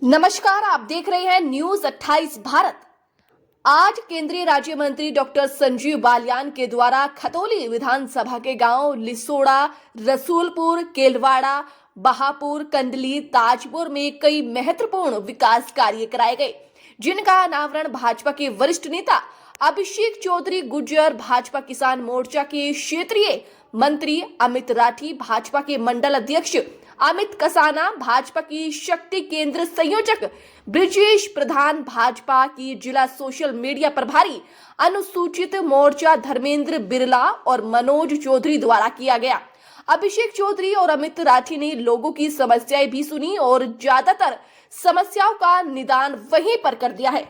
नमस्कार, आप देख रहे हैं न्यूज 28 भारत। आज केंद्रीय राज्य मंत्री डॉक्टर संजीव बालियान के द्वारा खतौली विधानसभा के गांव लिसोड़ा, रसूलपुर, केलवाड़ा, बहापुर, कंडली, ताजपुर में कई महत्वपूर्ण विकास कार्य कराए गए, जिनका अनावरण भाजपा के वरिष्ठ नेता अभिषेक चौधरी गुर्जर, भाजपा किसान मोर्चा के क्षेत्रीय मंत्री अमित राठी, भाजपा के मंडल अध्यक्ष अमित कसाना, भाजपा की शक्ति केंद्र संयोजक ब्रिजेश प्रधान, भाजपा की जिला सोशल मीडिया प्रभारी अनुसूचित मोर्चा धर्मेंद्र बिरला और मनोज चौधरी द्वारा किया गया। अभिषेक चौधरी और अमित राठी ने लोगों की समस्याएं भी सुनी और ज्यादातर समस्याओं का निदान वहीं पर कर दिया है।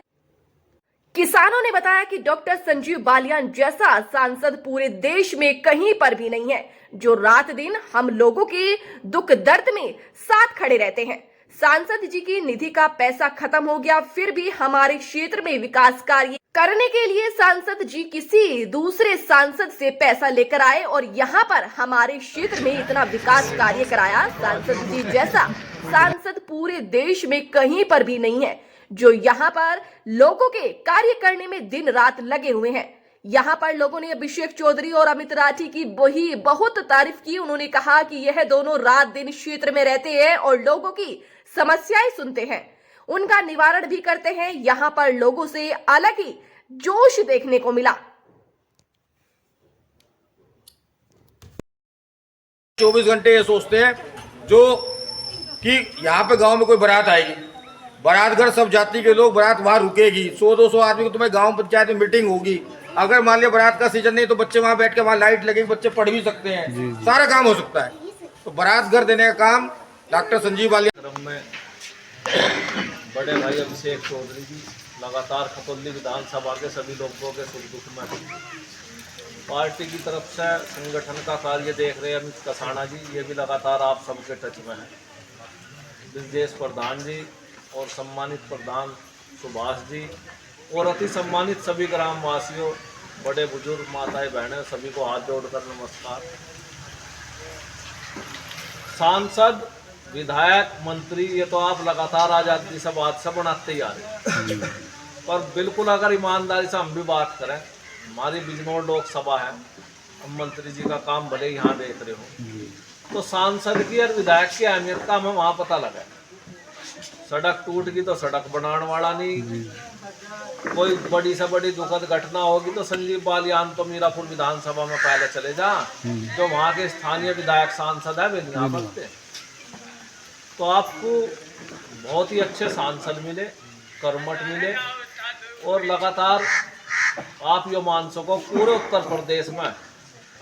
किसानों ने बताया कि डॉक्टर संजीव बालियान जैसा सांसद पूरे देश में कहीं पर भी नहीं है, जो रात दिन हम लोगों के दुख दर्द में साथ खड़े रहते हैं। सांसद जी की निधि का पैसा खत्म हो गया, फिर भी हमारे क्षेत्र में विकास कार्य करने के लिए सांसद जी किसी दूसरे सांसद से पैसा लेकर आए और यहाँ पर हमारे क्षेत्र में इतना विकास कार्य कराया। सांसद जी जैसा सांसद पूरे देश में कहीं पर भी नहीं है, जो यहाँ पर लोगों के कार्य करने में दिन रात लगे हुए हैं। यहाँ पर लोगों ने अभिषेक चौधरी और अमित राठी की बहुत तारीफ की। उन्होंने कहा कि यह दोनों रात दिन क्षेत्र में रहते हैं और लोगों की समस्याएं सुनते हैं, उनका निवारण भी करते हैं। यहाँ पर लोगों से अलग ही जोश देखने को मिला। 24 घंटे ये सोचते हैं जो कि यहाँ पे गांव में कोई बारात आएगी, बारात घर सब जाति के लोग, बारात वहाँ रुकेगी, 100-200 आदमी को तुम्हें गांव पंचायत में मीटिंग होगी। अगर मान लिया बारात का सीजन नहीं तो बच्चे वहाँ बैठ के वहाँ लाइट लगेगी, बच्चे पढ़ भी सकते हैं, सारा काम हो सकता है। तो बारात घर देने का काम डॉक्टर संजीव बालियान में बड़े भाई अभिषेक चौधरी जी लगातार खतौली विधानसभा के सभी लोगों के सुख दुख में पार्टी की तरफ से संगठन का कार्य देख रहे हैं अमित कसाना जी, ये भी लगातार आप सबके टच में है। ब्रिजेश प्रधान जी और सम्मानित प्रधान सुभाष जी और अति सम्मानित सभी ग्रामवासियों, बड़े बुजुर्ग, माताएं, बहनें, सभी को हाथ जोड़कर नमस्कार। सांसद, विधायक, मंत्री, ये तो आप लगातार आज़ादी से बात से बनाते ही आ रहे हैं, पर बिल्कुल अगर ईमानदारी से हम भी बात करें, हमारी बिजनौर लोकसभा है, हम मंत्री जी का काम भले यहाँ देख रहे हो, तो सांसद की और विधायक की अहमियत का हमें वहाँ पता लगा। सड़क टूट गई तो सड़क बनाने वाला नहीं, कोई बड़ी से बड़ी दुखद घटना होगी तो संजीव बालियान तो मीरापुर विधानसभा में पहले चले जा, जो वहाँ के स्थानीय विधायक सांसद है वे नहीं आ सकते। तो आपको बहुत ही अच्छे सांसद मिले, कर्मठ मिले और लगातार आप ये मान सको पूरे उत्तर प्रदेश में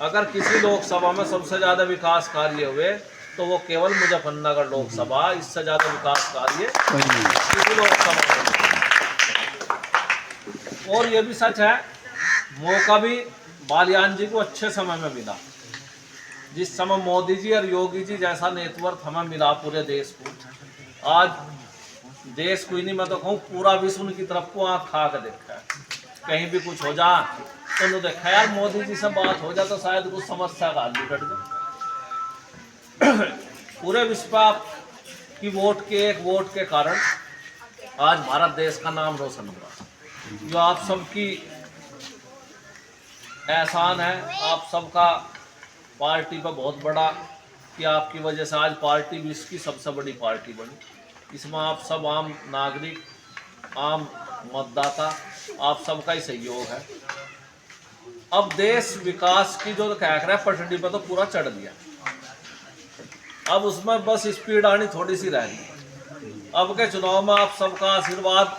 अगर किसी लोकसभा में सबसे ज़्यादा विकास कार्य हुए तो वो केवल मुजफ्फरनगर लोकसभा, इससे ज़्यादा विकास कार्य किसी लोकसभा में। और ये भी सच है, मौका भी बालियान जी को अच्छे समय में मिला। जिस समय मोदी जी और योगी जी जैसा नेतृत्व हमें मिला पूरे देश को, आज देश को ही नहीं, मैं तो कहूँ पूरा विश्व उनकी तरफ को आँख खा कर देखा है। कहीं भी कुछ हो जा तो देखा यार मोदी जी से बात हो जाए तो शायद कुछ समस्या का हल निकट जाए। पूरे विश्व आप की एक वोट के कारण आज भारत देश का नाम रोशन हुआ, जो आप सबकी एहसान है, आप सबका पार्टी पर बहुत बड़ा कि आपकी वजह से आज पार्टी विश्व की सबसे बड़ी पार्टी बनी। इसमें आप सब आम नागरिक, आम मतदाता, आप सबका ही सहयोग है। अब देश विकास की जो कह रहा है पटड़ी पर तो पूरा चढ़ दिया, अब उसमें बस स्पीड आनी थोड़ी सी रह गई। अब के चुनाव में आप सबका आशीर्वाद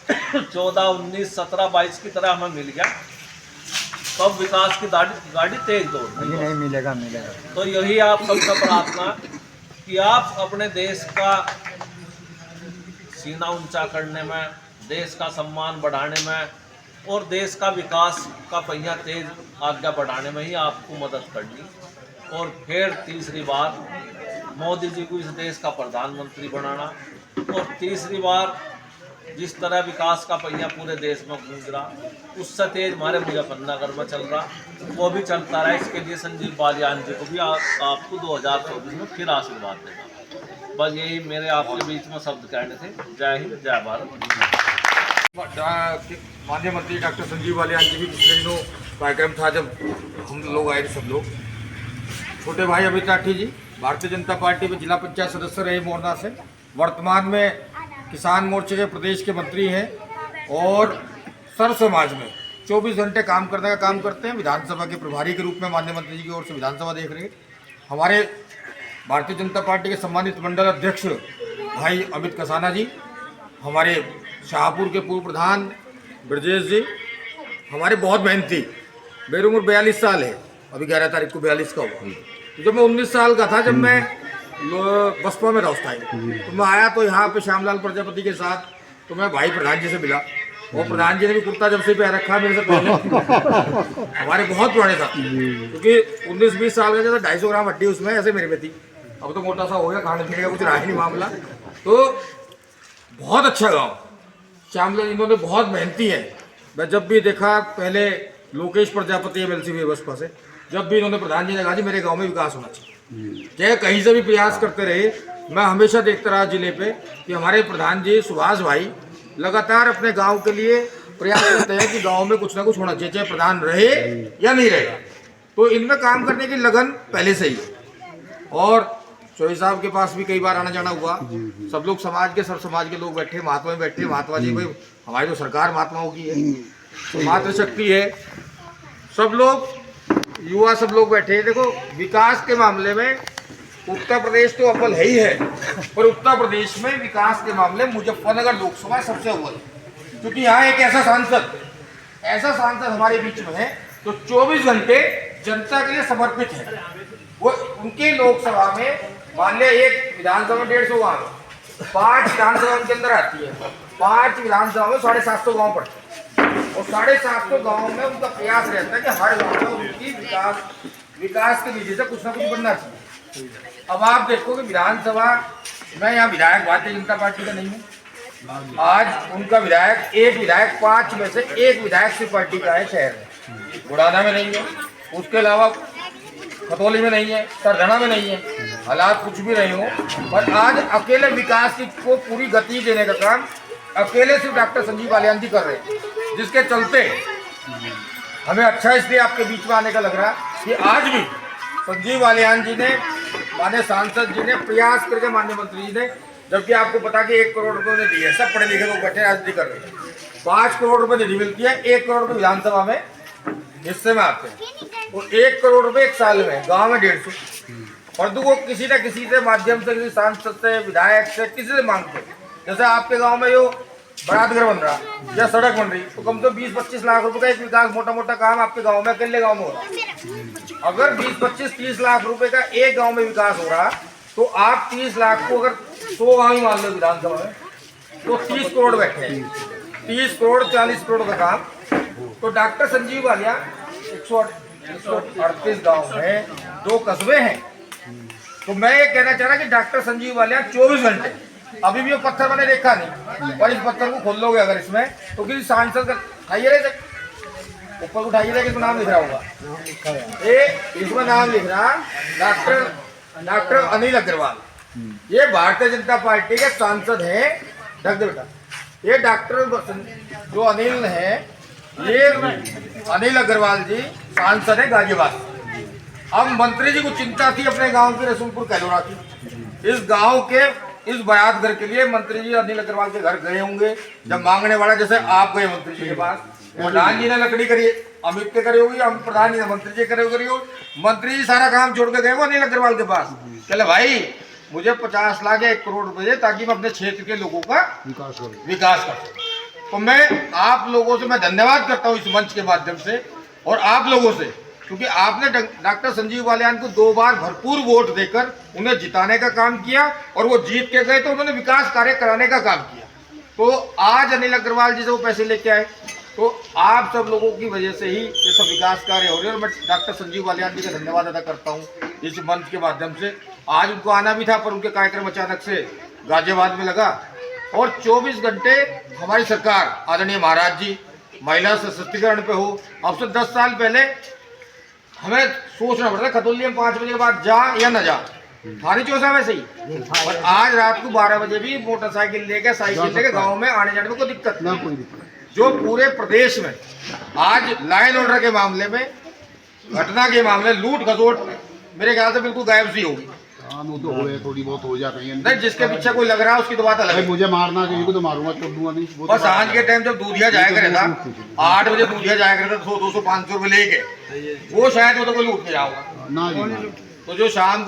14, 19, 17, 22 की तरह हमें मिल गया, तब विकास की गाड़ी तेज दौड़ नहीं मिलेगा। तो यही आप सबका प्रार्थना कि आप अपने देश का सीना ऊंचा करने में, देश का सम्मान बढ़ाने में और देश का विकास का पहिया तेज आगे बढ़ाने में ही आपको मदद करनी, और फिर तीसरी बार मोदी जी को इस देश का प्रधानमंत्री बनाना, और तीसरी बार जिस तरह विकास का पहिया पूरे देश में गूंज रहा, उससे तेज हमारे मुजफ्फरनगर में चल रहा, वो भी चलता रहा। इसके लिए संजीव बालियान जी को भी आपको 2024 में फिर आशीर्वाद देना। बस यही मेरे आपके बीच में शब्द कहने थे। जय हिंद, जय भारत। माननीय मंत्री डॉक्टर संजीव बालियान जी भी पिछले दिनों कार्यक्रम था जब हम लोग आए थे, सब लोग। छोटे भाई अमित राठी जी भारतीय जनता पार्टी में जिला पंचायत सदस्य रहे मोरना से, वर्तमान में किसान मोर्चे के प्रदेश के मंत्री हैं और सर्व समाज में 24 घंटे काम करने का काम करते हैं। विधानसभा के प्रभारी के रूप में माननीय मंत्री जी की ओर से विधानसभा देख रहे हैं। हमारे भारतीय जनता पार्टी के सम्मानित मंडल अध्यक्ष भाई अमित कसाना जी, हमारे शाहपुर के पूर्व प्रधान ब्रजेश जी, हमारे बहुत मेहनती। मेरी उम्र 42 साल है, अभी 11 तारीख को 42 का हुआ। तो जब मैं 19 साल का था, जब मैं बसपा में था उस टाइम, तो मैं आया तो यहाँ पे श्यामलाल प्रजापति के साथ, तो मैं भाई प्रधान जी से मिला और प्रधान जी ने भी कुर्ता जब से पहन रखा मेरे से पहले। हमारे बहुत पुराने साथ, क्योंकि 19-20 साल का जैसे 250 ग्राम हड्डी उसमें ऐसे मेरे में थी। अब तो मोटा सा हो गया, खाने पीने का कुछ रहा ही नहीं मामला। तो बहुत अच्छा गाँव श्यामलाल, इन्होंने बहुत मेहनती है। मैं जब भी देखा, पहले लोकेश प्रजापति MLC हुए बसपा से, जब भी इन्होंने प्रधान जी ने कहा जी मेरे गांव में विकास होना चाहिए, चाहे कहीं से भी प्रयास करते रहे। मैं हमेशा देखता रहा जिले पे कि हमारे प्रधान जी सुभाष भाई लगातार अपने गांव के लिए प्रयास करते हैं कि गांव में कुछ ना कुछ होना चाहिए, चाहे प्रधान रहे या नहीं रहेगा। तो इनमें काम करने की लगन पहले से ही। और चौधरी साहब के पास भी कई बार आना जाना हुआ। सब लोग समाज के, सब समाज के लोग बैठे, महात्मा भी बैठे। महात्मा जी भाई, हमारी तो सरकार महात्माओं की है, तो मातृशक्ति है। सब लोग युवा, सब लोग बैठे। देखो, विकास के मामले में उत्तर प्रदेश तो अव्वल है ही है, पर उत्तर प्रदेश में विकास के मामले मुजफ्फरनगर लोकसभा सबसे अव्वल है। क्योंकि यहाँ एक ऐसा सांसद हमारे बीच में है जो 24 घंटे जनता के लिए समर्पित है। वो उनके लोकसभा में, मान लिया एक विधानसभा में 150 गाँव, 5 विधानसभा उनके अंदर आती है, 5 विधानसभा में 750 गाँव पड़ते हैं। और 750 गाँव में उनका प्रयास रहता है कि हर गाँव में उनकी विकास के विजय से कुछ ना कुछ बनना चाहिए। अब आप देखो कि विधानसभा, मैं यहाँ विधायक भारतीय जनता पार्टी का नहीं हूँ। आज उनका विधायक, एक विधायक 5 में से एक विधायक सिर्फ पार्टी का है शहर में, बुढ़ाना में नहीं है, उसके अलावा खतौली में नहीं है, सरधना में नहीं है। हालात कुछ भी रहे हो, पर आज अकेले विकास को पूरी गति देने का काम अकेले सिर्फ डॉक्टर संजीव बालियान जी कर रहे हैं, जिसके चलते हमें अच्छा इसलिए आपके बीच में आने का लग रहा है कि आज भी संजीव बालियान जी ने, माननीय सांसद जी ने प्रयास करके, माननीय मंत्री जी ने, जबकि आपको पता कि 1 करोड़ रुपये उन्हें दिए, सब पढ़े लिखे लोग बैठे राजनीति कर रहे हैं। 5 करोड़ रुपये निधि मिलती है, 1 करोड़ रुपये विधानसभा में हिस्से में आते हैं, और 1 करोड़ रुपये एक साल में, गाँव में 150। परंतु वो किसी न किसी से माध्यम से, किसी सांसद से, विधायक से, किसी से मांगते हैं। जैसे आपके गांव में जो बरातघर बन रहा या सड़क बन रही, तो कम से 20-25 लाख रुपए का एक विकास, मोटा मोटा काम आपके गांव में, अकेले गांव में हो रहा। अगर 20-25-30 लाख रुपए का एक गांव में विकास हो रहा, तो आप 30 लाख को अगर 100 गाँव ही मान लो विधानसभा में, तो 30 करोड़ बैठे हैं। 30 करोड़ 40 करोड़ का काम। तो डॉक्टर संजीव बालियान 138 गाँव में 2 कस्बे हैं। तो मैं ये कहना चाह रहा कि डॉक्टर संजीव बालियान 24 घंटे, अभी भी वो पत्थर मैंने देखा नहीं, पर इस पत्थर को खोल लोगे अगर इसमें, तो किसी सांसद का उठाइए रहे, ऊपर उठाइए रहे, किसमें नाम लिख रहा होगा, इसमें नाम लिख रहा डॉक्टर अनिल अग्रवाल। ये भारतीय जनता पार्टी के सांसद हैं। ढक दे बेटा। ये डॉक्टर जो अनिल है, ये अनिल अग्रवाल जी सांसद है गाजियाबाद। अब मंत्री जी को चिंता थी अपने गांव के रसूलपुर कैलोरा की। इस गांव के, इस बारात घर के लिए मंत्री जी अनिल अग्रवाल के घर गए होंगे, जब मांगने वाला, जैसे आप गए मंत्री जी के पास, प्रधान जी ने लकड़ी करी, अमित के करे होगी, हम प्रधान जी ने मंत्री जी करे करी हो, मंत्री जी सारा काम छोड़ के गए वो अनिल अग्रवाल के पास। कहले भाई मुझे 50 लाख या 1 करोड़ रुपए दे, ताकि मैं अपने क्षेत्र के लोगों का विकास कर सकूं। तो मैं आप लोगों से मैं धन्यवाद करता हूँ इस मंच के माध्यम से, और आप लोगों से, क्योंकि आपने डॉक्टर संजीव बालियान को 2 बार भरपूर वोट देकर उन्हें जिताने का काम किया, और वो जीत के गए तो उन्होंने विकास कार्य कराने का काम किया। तो आज अनिल अग्रवाल जी से वो पैसे लेके आए, तो आप सब लोगों की वजह से ही ये सब विकास कार्य हो रहे हैं। और मैं डॉक्टर संजीव बालियान जी का धन्यवाद अदा करता हूँ इस मंच के माध्यम से। आज उनको आना भी था, पर उनके कार्यक्रम अचानक से गाजियाबाद में लगा। और 24 घंटे हमारी सरकार, आदरणीय महाराज जी, महिला सशक्तिकरण पे हो। अब से 10 साल पहले हमें सोचना पड़ता है खतौली में 5 बजे के बाद जा या न जा, थारी चौसा में सही। और आज रात को 12 बजे भी मोटरसाइकिल लेके साइकिल लेके गांव में आने जाने में कोई दिक्कत ना नहीं। कोई दिक्कत। जो पूरे प्रदेश में आज लाइन ऑर्डर के मामले में, घटना के मामले, लूट खसोट मेरे ख्याल से बिल्कुल गायब सी होगी। हाँ वो तो हुए, थोड़ी बहुत हो जाती है। नहीं, जिसके पीछे कोई लग रहा है उसकी तो बात अलग है। मुझे मारना चाहिए तो मारूंगा, छोड़ दूंगा नहीं। वो तो और सांझ के टाइम जब दूधिया जाया करे था 8 बजे दूधिया जाया करे था 100 200 500 रुपए लेके, वो शायद वो तो कोई लूट के जाओगा। ना जी। तो जो शाम